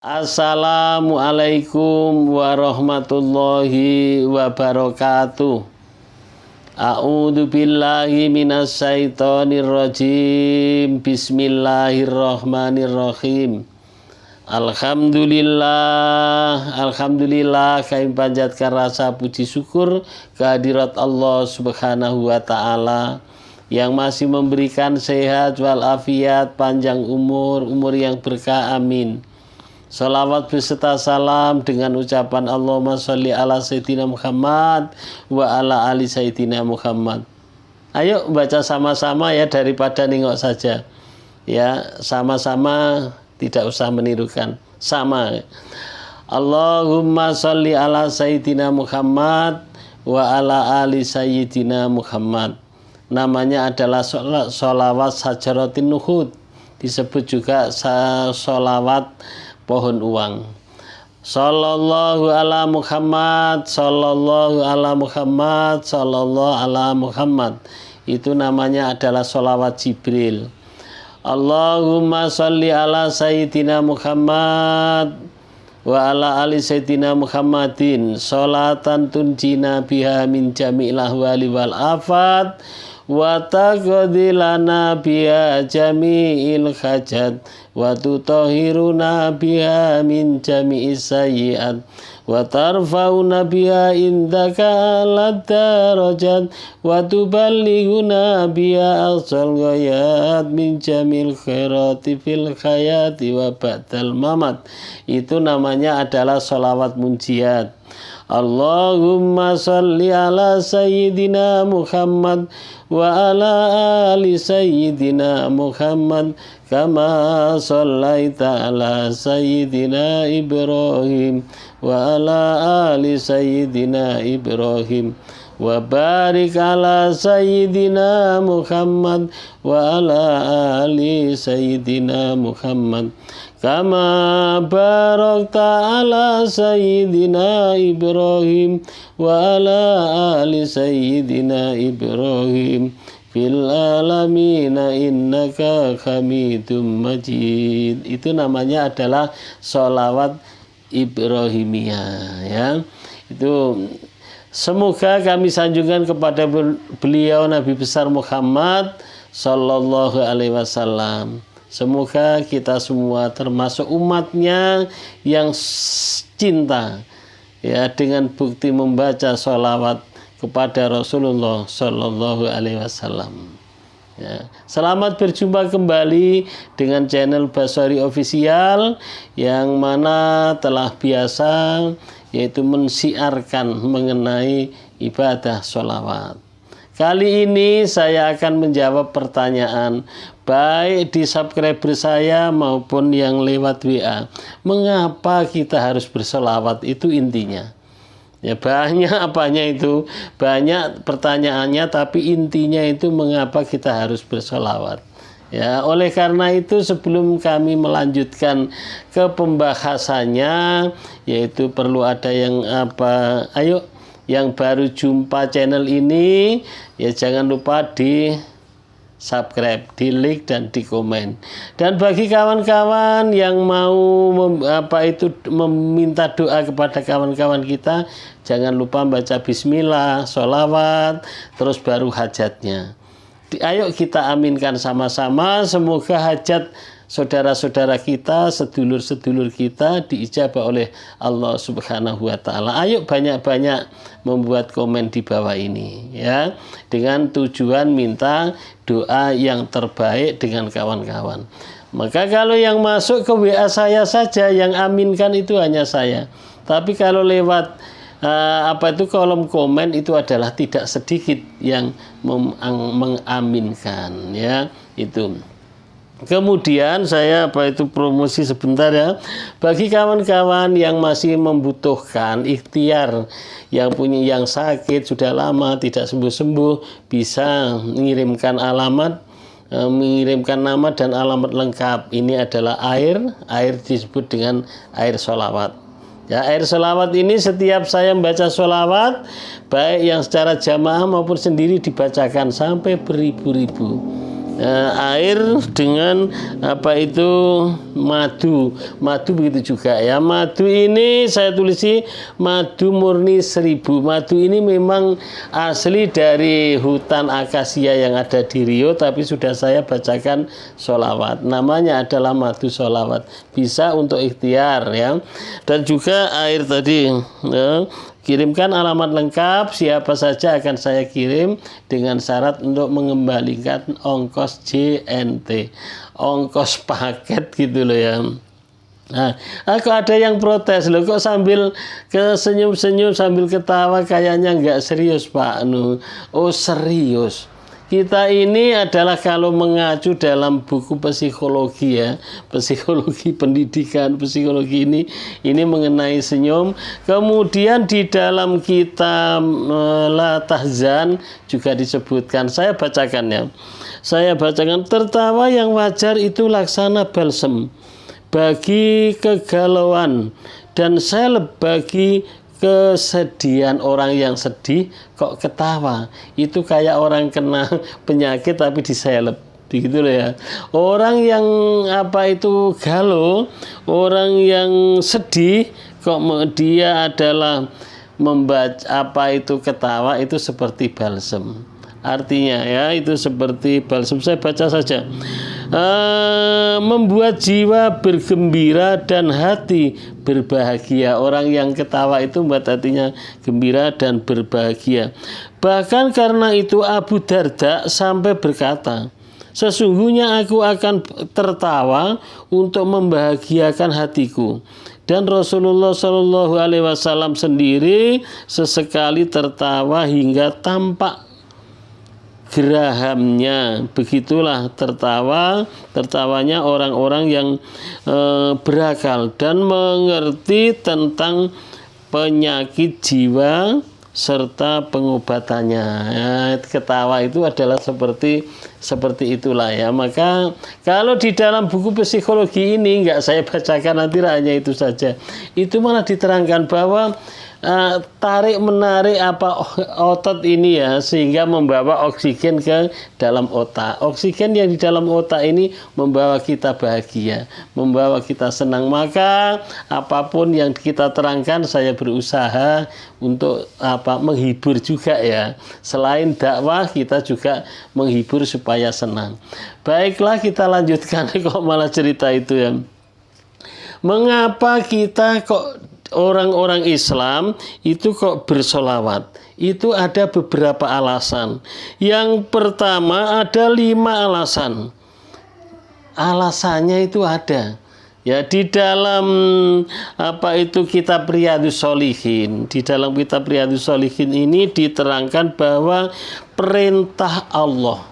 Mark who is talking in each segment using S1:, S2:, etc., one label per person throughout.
S1: Assalamualaikum warahmatullahi wabarakatuh. A'udzu billahi minasyaitonir rajim. Bismillahirrahmanirrahim. Alhamdulillah kami panjatkan rasa puji syukur kehadirat Allah Subhanahu wa taala yang masih memberikan sehat walafiat, panjang umur yang berkah, amin. Salawat beserta salam dengan ucapan Allahumma sholli ala sayyidina Muhammad wa ala ali sayyidina Muhammad. Ayo baca sama-sama ya, daripada nengok saja. Ya, sama-sama, tidak usah menirukan. Sama. Allahumma sholli ala sayyidina Muhammad wa ala ali sayyidina Muhammad. Namanya adalah sholawat Syajaratin Nuhud. Disebut juga sholawat pohon uang. Sallallahu ala Muhammad, sallallahu ala Muhammad, sallallahu ala Muhammad. Itu namanya adalah sholawat Jibril. Allahumma sholli ala sayyidina Muhammad wa ala ali sayyidina Muhammadin sholatan tunjina biha min jami'il ahwali wal afat wa taqdi lana biha jami'il hajat wa tutahhiruna biha min jami'is sayyi'at wa tarfa'una biha indaka ala darajat wa tuballighuna biha aqsal ghayat min jami'il khairati fil hayati wa ba'dal mamat. Itu namanya adalah sholawat munjiat. Allahumma sholli ala sayyidina Muhammad wa ala ali sayyidina Muhammad kama shallaita ala sayyidina Ibrahim wa ala ali sayyidina Ibrahim wa barik ala sayyidina Muhammad wa ala ali sayyidina Muhammad kama barakta ala sayyidina Ibrahim wa ala ali sayyidina Ibrahim fil alamina innaka hamidum majid. Itu namanya adalah sholawat Ibrahimiyah ya. Itu semoga kami sanjungkan kepada beliau Nabi besar Muhammad sallallahu alaihi wasallam. Semoga kita semua termasuk umatnya yang cinta ya dengan bukti membaca sholawat kepada Rasulullah sallallahu alaihi wasallam. Ya. Selamat berjumpa kembali dengan channel Basori Official yang mana telah biasa yaitu mensiarkan mengenai ibadah sholawat. Kali ini saya akan menjawab pertanyaan baik di subscriber saya maupun yang lewat WA. Mengapa kita harus bersolawat? Itu intinya. Ya banyak apanya itu, banyak pertanyaannya, tapi intinya itu mengapa kita harus bersolawat. Ya, oleh karena itu sebelum kami melanjutkan ke pembahasannya, yaitu perlu ada yang ayo yang baru jumpa channel ini ya jangan lupa di subscribe, di like dan di komen. Dan bagi kawan-kawan yang mau meminta doa kepada kawan-kawan kita, jangan lupa baca bismillah, sholawat, terus baru hajatnya. Ayo kita aminkan sama-sama, semoga hajat saudara-saudara kita, sedulur-sedulur kita diijabah oleh Allah Subhanahu wa taala. Ayo banyak-banyak membuat komen di bawah ini ya, dengan tujuan minta doa yang terbaik dengan kawan-kawan. Maka kalau yang masuk ke WA saya saja yang aminkan itu hanya saya. Tapi kalau lewat kolom komen itu adalah tidak sedikit yang mengaminkan ya itu. Kemudian saya promosi sebentar ya. Bagi kawan-kawan yang masih membutuhkan ikhtiar, yang sakit sudah lama tidak sembuh-sembuh, bisa mengirimkan mengirimkan nama dan alamat lengkap. Ini adalah air disebut dengan air sholawat. Ya, air sholawat ini setiap saya membaca sholawat, baik yang secara jamaah maupun sendiri dibacakan sampai beribu-ribu. air dengan apa itu madu begitu juga ya. Madu ini saya tulisi madu murni 1000. Madu ini memang asli dari hutan akasia yang ada di Rio, tapi sudah saya bacakan sholawat. Namanya adalah madu sholawat. Bisa untuk ikhtiar ya. Dan juga air tadi ya. Kirimkan alamat lengkap, siapa saja akan saya kirim dengan syarat untuk mengembalikan ongkos JNT, ongkos paket gitu loh ya. Nah, kok ada yang protes loh, kok sambil senyum-senyum sambil ketawa kayaknya nggak serius Pak Nu. Oh serius. Kita ini adalah kalau mengacu dalam buku psikologi ya, psikologi pendidikan, psikologi ini mengenai senyum. Kemudian di dalam kitab La Tahzan juga disebutkan, saya bacakan ya. Saya bacakan, tertawa yang wajar itu laksana balsem bagi kegalauan dan sel bagi kesedihan. Orang yang sedih kok ketawa, itu kayak orang kena penyakit tapi diseleb begitu loh ya. Orang yang apa itu galau, orang yang sedih kok dia adalah membaca apa itu ketawa, itu seperti balsem. Artinya ya itu seperti balsem. Saya baca saja. Membuat jiwa bergembira dan hati berbahagia. Orang yang ketawa itu membuat hatinya gembira dan berbahagia. Bahkan karena itu Abu Darda sampai berkata, sesungguhnya aku akan tertawa untuk membahagiakan hatiku. Dan Rasulullah Shallallahu Alaihi Wasallam sendiri sesekali tertawa hingga tampak gerahamnya. Begitulah tertawanya orang-orang yang berakal dan mengerti tentang penyakit jiwa serta pengobatannya. Ya, ketawa itu adalah seperti itulah ya. Maka kalau di dalam buku psikologi ini enggak saya bacakan, nanti hanya itu saja. Itu malah diterangkan bahwa tarik menarik apa otot ini ya, sehingga membawa oksigen ke dalam otak. Oksigen yang di dalam otak ini membawa kita bahagia, membawa kita senang. Maka apapun yang kita terangkan, saya berusaha untuk menghibur juga ya. Selain dakwah, kita juga menghibur supaya senang. Baiklah, kita lanjutkan. Kok malah cerita itu ya. Mengapa kita kok orang-orang Islam itu kok bersolawat? Itu ada beberapa alasan. Yang pertama ada 5 alasan. Alasannya itu ada. Ya, di dalam kitab Riyadhus Shalihin. Di dalam kitab Riyadhus Shalihin ini diterangkan bahwa perintah Allah.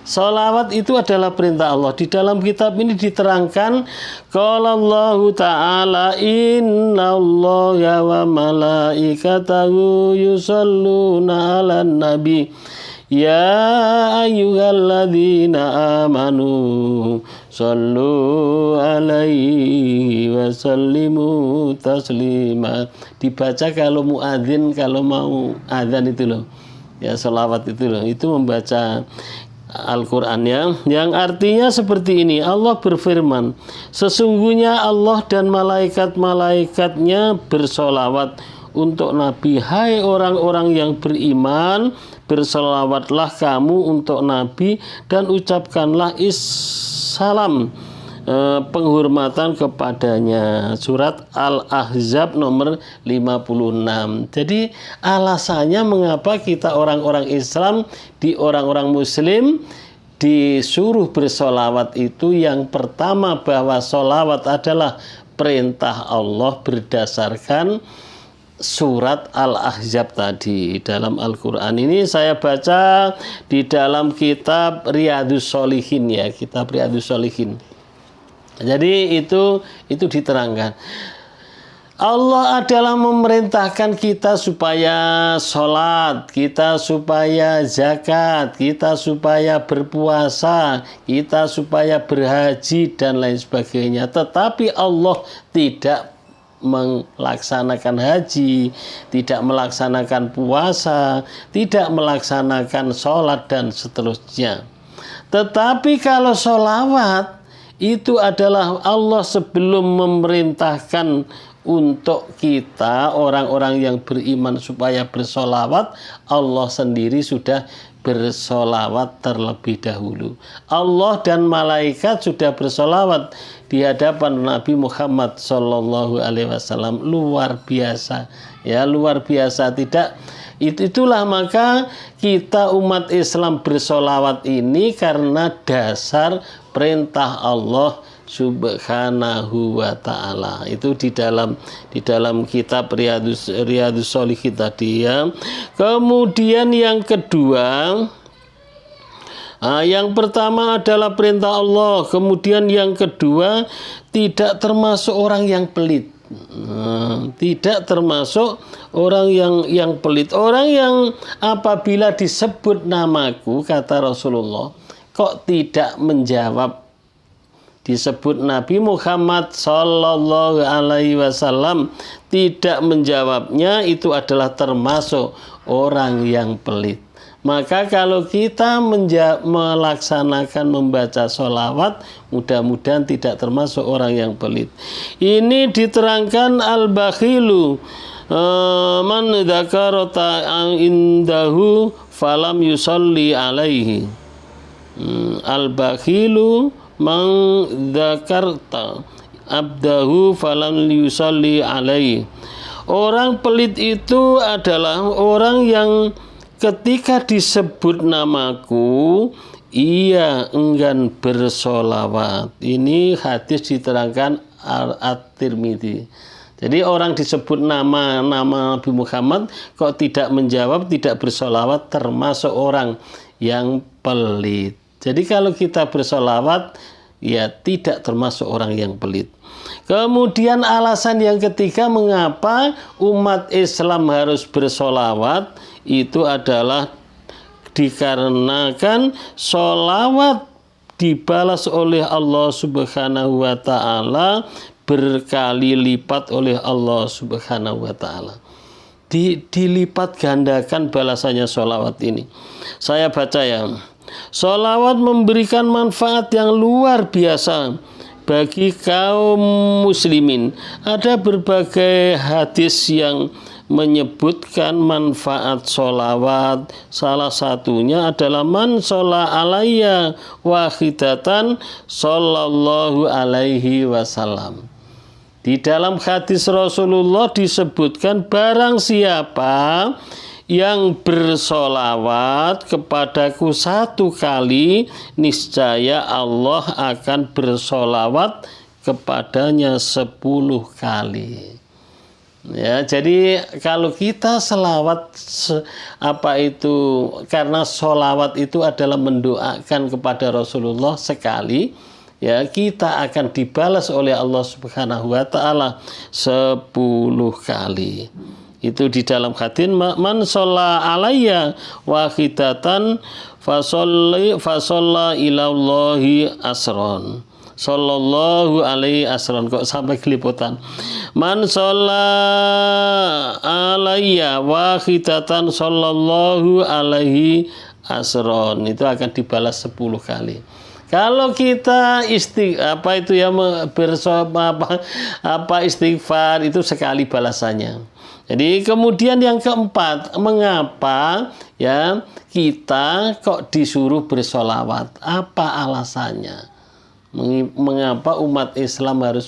S1: Sholawat itu adalah perintah Allah. Di dalam kitab ini diterangkan, qala Allahu ta'ala innallaha wa malaikatahu yusholluna 'alan nabi ya ayyuhalladzina amanu shollu alaihi wa sallimu taslima. Dibaca kalau muadzin, kalau mau adzan itu loh. Ya, sholawat itu loh. Itu membaca Al-Quran ya, yang artinya seperti ini. Allah berfirman, sesungguhnya Allah dan malaikat-malaikatnya bersolawat untuk Nabi. Hai orang-orang yang beriman, bersolawatlah kamu untuk Nabi dan ucapkanlah salam penghormatan kepadanya. Surat Al-Ahzab nomor 56. Jadi alasannya mengapa kita orang-orang Islam, di orang-orang Muslim disuruh bersolawat itu, yang pertama bahwa solawat adalah perintah Allah berdasarkan surat Al-Ahzab tadi. Dalam Al-Quran ini saya baca di dalam kitab Riyadhus Shalihin ya, kitab Riyadhus Shalihin. Jadi itu diterangkan. Allah adalah memerintahkan kita supaya sholat, kita supaya zakat, kita supaya berpuasa, kita supaya berhaji dan lain sebagainya. Tetapi Allah tidak melaksanakan haji, tidak melaksanakan puasa, tidak melaksanakan sholat dan seterusnya. Tetapi kalau sholawat itu adalah Allah sebelum memerintahkan untuk kita orang-orang yang beriman supaya bersolawat, Allah sendiri sudah bersolawat terlebih dahulu. Allah dan malaikat sudah bersolawat di hadapan Nabi Muhammad Sallallahu Alaihi Wasallam. Luar biasa, ya, luar biasa. Tidak, itulah maka kita umat Islam bersolawat ini karena dasar perintah Allah Subhanahu wa ta'ala. Itu di dalam kitab Riyadus Shalihin tadi, ya. Kemudian yang kedua, yang pertama adalah perintah Allah. Kemudian yang kedua, tidak termasuk orang yang pelit. Tidak termasuk orang yang pelit. Orang yang apabila disebut namaku, kata Rasulullah, kok tidak menjawab, disebut Nabi Muhammad Sallallahu Alaihi Wasallam tidak menjawabnya, itu adalah termasuk orang yang pelit. Maka kalau kita melaksanakan membaca sholawat, mudah-mudahan tidak termasuk orang yang pelit. Ini diterangkan al-bakhilu man dzakarata indahu falam yusalli alaihi. Al-bakhilu man dzakarta abdahu falam yusalli alaihi. Orang pelit itu adalah orang yang ketika disebut namaku ia enggan bersolawat. Ini hadis diterangkan At-Tirmidzi. Jadi orang disebut nama Nabi Muhammad kok tidak menjawab, tidak bersolawat, termasuk orang yang pelit. Jadi kalau kita bersolawat, ya tidak termasuk orang yang pelit. Kemudian alasan yang ketiga mengapa umat Islam harus bersolawat, itu adalah dikarenakan solawat dibalas oleh Allah Subhanahu wa ta'ala berkali lipat oleh Allah Subhanahu wa ta'ala. Dilipat gandakan balasannya solawat ini. Saya baca, ya. Solawat memberikan manfaat yang luar biasa bagi kaum muslimin. Ada berbagai hadis yang menyebutkan manfaat solawat. Salah satunya adalah man sholla alayya wahidatan sallallahu alaihi wasallam. Di dalam hadis Rasulullah disebutkan barang siapa yang bersolawat kepadaku satu kali, niscaya Allah akan bersolawat kepadanya 10 kali. Ya, jadi kalau kita selawat karena solawat itu adalah mendoakan kepada Rasulullah sekali, ya, kita akan dibalas oleh Allah Subhanahu wa ta'ala 10 kali. Itu di dalam hadis man sholla alayya wahidatan fasalla ilallahi asron. Sallallahu alaihi asron. Kok sampai keliputan. Man sholla alayya wahidatan sallallahu alaihi asron. Itu akan dibalas 10 kali. Kalau kita istighfar itu sekali balasannya. Jadi kemudian yang keempat, mengapa ya kita kok disuruh bersolawat? Apa alasannya? Mengapa umat Islam harus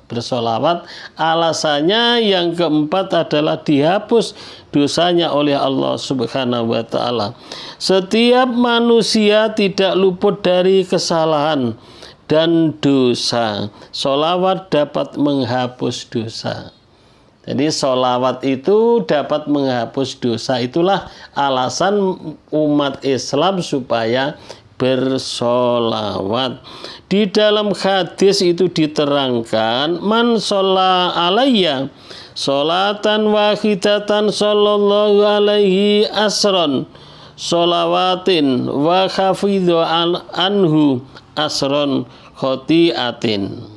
S1: bersolawat? Alasannya yang keempat adalah dihapus dosanya oleh Allah Subhanahu wa ta'ala. Setiap manusia tidak luput dari kesalahan dan dosa. Solawat dapat menghapus dosa. Jadi solawat itu dapat menghapus dosa. Itulah alasan umat Islam supaya bersolawat. Di dalam hadis itu diterangkan man sholla alayya sholatan wahidatan sallallahu alaihi asron sholawatin wa khafidhu anhu asron khotiatin.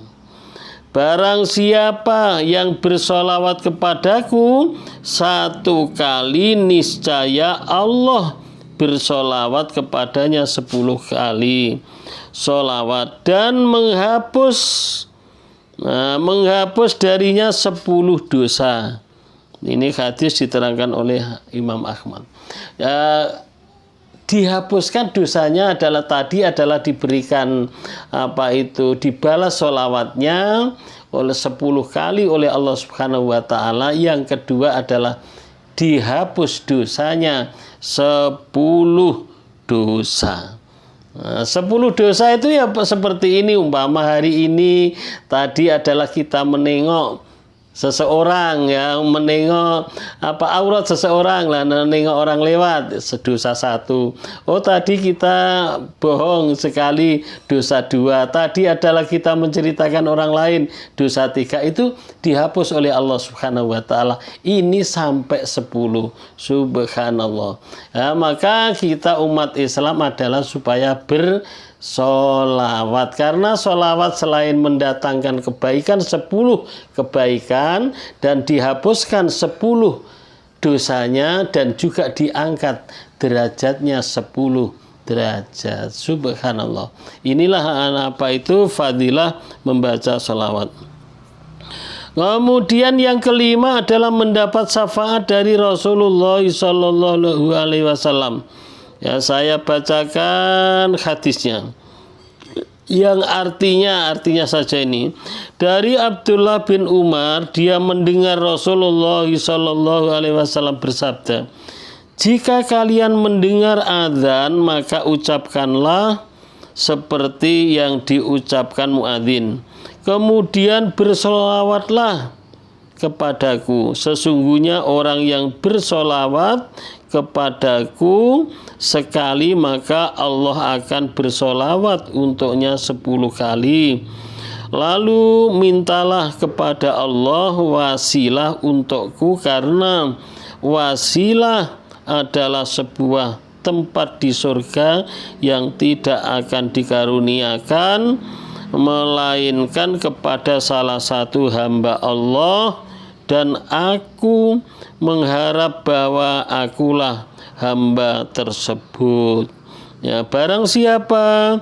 S1: Barang siapa yang bersolawat kepadaku satu kali, niscaya Allah bersolawat kepadanya 10 kali solawat dan menghapus darinya 10 dosa. Ini hadis diterangkan oleh Imam Ahmad. Dihapuskan dosanya adalah diberikan dibalas solawatnya oleh 10 kali oleh Allah Subhanahu wa taala. Yang kedua adalah dihapus dosanya 10 dosa. 10 dosa itu ya seperti ini, umpama hari ini tadi adalah kita menengok seseorang, ya, menengok aurat seseorang lah, menengok orang lewat, dosa 1. Oh, tadi kita bohong sekali, dosa 2. Tadi adalah kita menceritakan orang lain, dosa 3. Itu dihapus oleh Allah Subhanahu wa taala. Ini sampai 10. Subhanallah. Maka kita umat Islam adalah supaya solawat, karena solawat selain mendatangkan kebaikan 10 kebaikan dan dihapuskan 10 dosanya dan juga diangkat derajatnya 10 derajat. Subhanallah. Inilah fadilah membaca solawat. Kemudian yang kelima adalah mendapat syafaat dari Rasulullah Sallallahu Alaihi Wasallam. Ya, saya bacakan hadisnya. Yang artinya saja ini. Dari Abdullah bin Umar, dia mendengar Rasulullah Sallallahu Alaihi Wasallam bersabda, "Jika kalian mendengar azan, maka ucapkanlah seperti yang diucapkan muadzin. Kemudian bersolawatlah kepadaku. Sesungguhnya orang yang bersolawat kepadaku sekali, maka Allah akan bersolawat untuknya 10 kali. Lalu mintalah kepada Allah wasilah untukku, karena wasilah adalah sebuah tempat di surga yang tidak akan dikaruniakan melainkan kepada salah satu hamba Allah, dan aku mengharap bahwa akulah hamba tersebut. Ya, barang siapa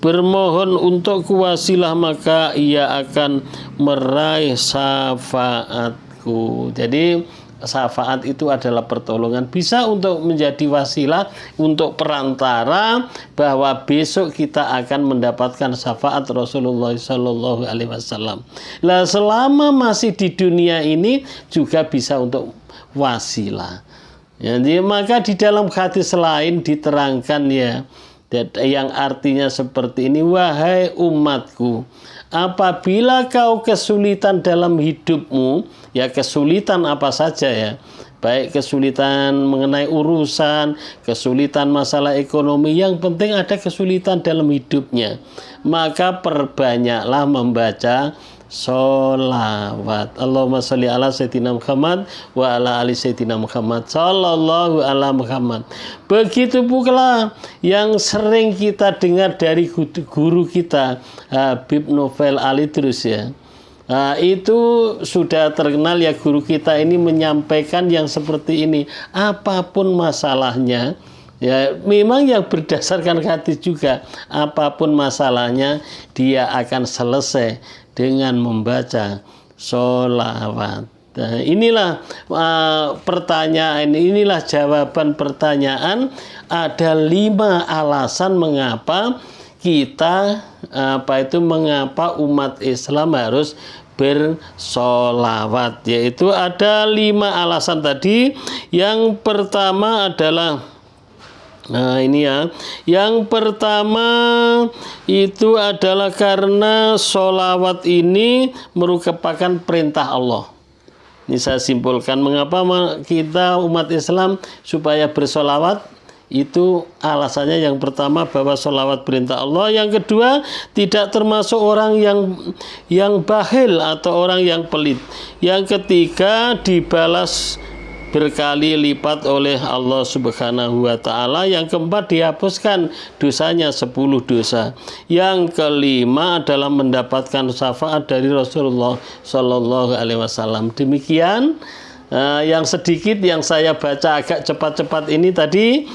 S1: bermohon untuk wasilah, maka ia akan meraih syafaatku. Jadi syafaat itu adalah pertolongan, bisa untuk menjadi wasilah, untuk perantara bahwa besok kita akan mendapatkan syafaat Rasulullah Sallallahu Alaihi Wasallam. Nah, selama masih di dunia ini juga bisa untuk wasilah. Jadi maka di dalam hadis lain diterangkan, ya, yang artinya seperti ini: wahai umatku, apabila kau kesulitan dalam hidupmu, ya kesulitan apa saja, ya, baik kesulitan mengenai urusan, kesulitan masalah ekonomi, yang penting ada kesulitan dalam hidupnya, maka perbanyaklah membaca sholawat. Allahumma sholli ala sayyidina Muhammad wa ala ali sayyidina Muhammad sallallahu ala Muhammad. Begitu pula yang sering kita dengar dari guru kita Habib Novel Alidrus, ya. Itu sudah terkenal, ya, guru kita ini menyampaikan yang seperti ini. Apapun masalahnya, ya, memang yang berdasarkan hadis juga, apapun masalahnya dia akan selesai dengan membaca sholawat. Nah, inilah pertanyaan, inilah jawaban pertanyaan. Ada 5 alasan mengapa kita mengapa umat Islam harus bersolawat, yaitu ada 5 alasan tadi. Yang pertama adalah yang pertama itu adalah karena sholawat ini merupakan perintah Allah. Ini saya simpulkan mengapa kita umat Islam supaya bersolawat. Itu alasannya. Yang pertama bahwa sholawat perintah Allah. Yang kedua, tidak termasuk orang yang bakhil atau orang yang pelit. Yang ketiga, dibalas berkali lipat oleh Allah Subhanahu wa taala. Yang keempat, dihapuskan dosanya 10 dosa. Yang kelima adalah mendapatkan syafaat dari Rasulullah Sallallahu Alaihi Wasallam. Demikian yang sedikit yang saya baca agak cepat-cepat ini tadi,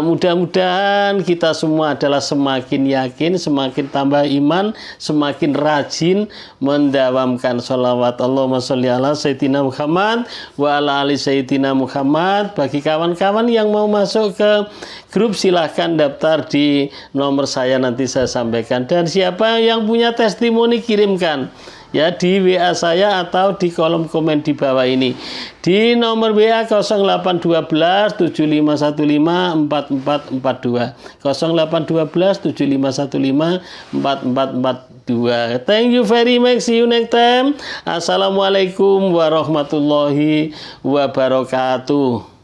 S1: mudah-mudahan kita semua adalah semakin yakin, semakin tambah iman, semakin rajin mendawamkan sholawat. Allahumma sholli ala Sayyidina Muhammad wa ala ali Sayyidina Muhammad. Bagi kawan-kawan yang mau masuk ke grup silahkan daftar di nomor saya, nanti saya sampaikan. Dan siapa yang punya testimoni kirimkan ya di WA saya atau di kolom komen di bawah ini. Di nomor WA 0812 7515 4442. 0812 7515 4442. Thank you very much. See you next time. Assalamualaikum warahmatullahi wabarakatuh.